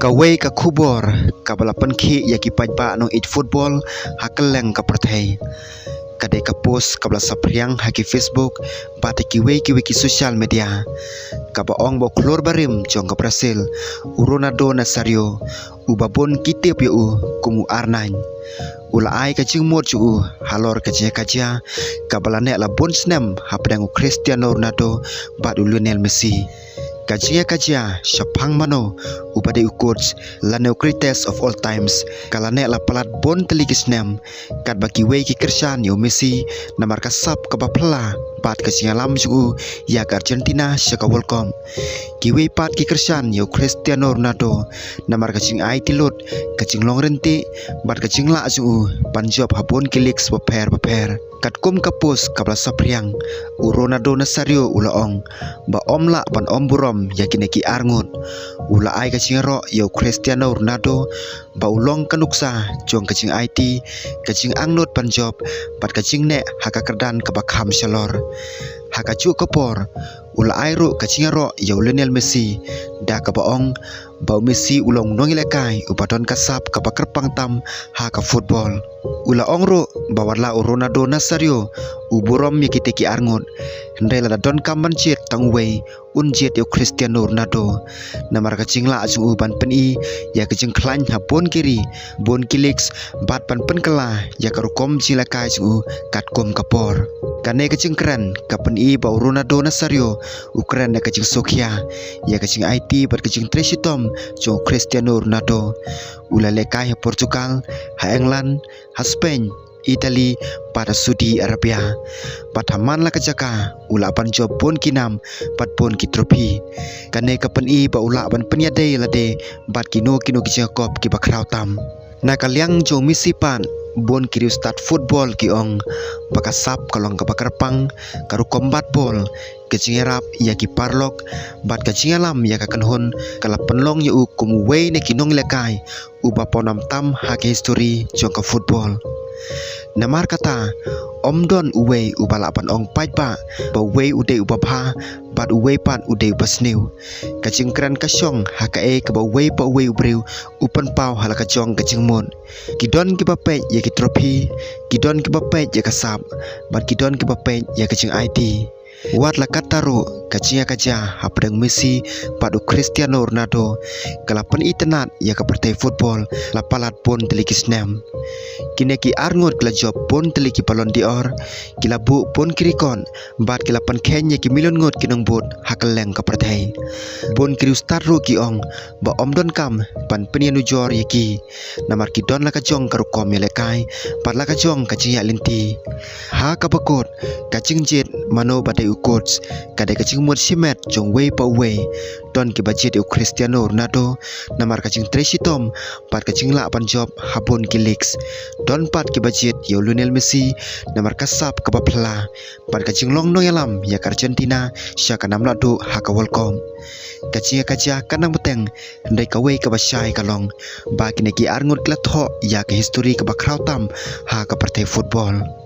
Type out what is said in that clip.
Kawai ka khubor kabalapan khi ya ki pajba no it football hakeleng ka perthai kadai ka post kabla sapriang haki Facebook bate ki wiki social media kaba ong bo klor barim jong ka Brazil Ronaldo Nazario ubabon kitip yu kumu arnan ula ai ka jingmot ju halor ka kaja kabala ne la bon snem hapdang Cristiano Ronaldo badu Lionel Messi kaja syapang mano upade coach laneu greatest of all times kalane la palat bon teligis nem kat baki we ki kersan yo Messi namar kasap ka bapla pat kasia lam ju ya Argentina syaka welcome ki we pat ki kersan yo Cristiano Ronaldo namar kacing ai tilut kacing long renti bat kacing la ju panjob habon kilix baper kat kum kapus kabla sapriang Ronaldo Nazario ulaong ba omla ban omburom yakine ki arngut ula ai kacing ro yo Cristiano Ronaldo ba ulong kanuksa jong kacing IT kacing angnut panjob pat kacing ne hakakerdan kabakham shalor hakacu kopor ula ai ro kacing ro yo Lionel Messi da kabaong ba Messi ulong nongilekai upadon kasap kabakerpang tam haka football ula ongro bawarla Ronaldo Nazario uburom yakite ki arngut ndela da don kamban jet tangwei unjet yo Cristiano Ronaldo namar kacing la aju ban peni ya kacing klan habon kiri bon kilix bat pan penkala ya karukom jilakai ju katkom kapor kane kacing keren kapeni ba Ronaldo Nazario ukran da kacing Sofia ya kacing IT bat kacing Tresitom jo Cristiano Ronaldo ula lekai Portugal ha England ha Spain Italy pada Saudi Arabia pataman la kajaka ula pan job pon kinam pat pon ki trofi kane kapan i ba ula ban penyadai lade bat kino ki jakop ki bakrau tam na kalyang jo misi pan bon kiri start football ki ong bakasap kalong ka bakarpang karu combat ball kecingirap ya ki parlok bat kecingalam ya kakanhon kala penlong yu kum we ne kinong lekai uba ponam tam hak history jong ka football namar kata omdon uwe ubalapan ong pajba ba we ude ubapha bat uwe pat ude basniu kacing kran kasyong hakae ka ba we ubreu upan pau halaka jong kacing mon kidon ki bape ya ki trofi kidon ki bape ya kasap bat kidon ki bape ya kacing IT wat la kataru kacing kaja hapdang Messi padu Cristiano Ronaldo kalapan itenat ya ka partai football la palat pon telikis nem kine ki arngut kla job pon teliki palon dior kila bu pon kirikon bat kilapan kenya ki milon ngut kinong bot hakeleng ka partai bon kiri start ru ki ong ba omdon kam pan penianu jor yaki namar ki don la ka jong karu kom yelekai pat la ka jong kacing ya linti ha ka bakot kacing jet mano badai coach kadai kacing mut simet jong we pa we don ki budget yo Cristiano Ronaldo namar kacing Tresitom pat kacing la pan job habon ki leaks don pat ki budget yo Lionel Messi namar kasap ka bapla pat kacing long no yalam ya Argentina syaka namla do haka welcome kacing kaja kanang beteng ndai ka we ka basai kalong ba ki arngut kla tho ya ka history ka bakrau tam ha ka partai football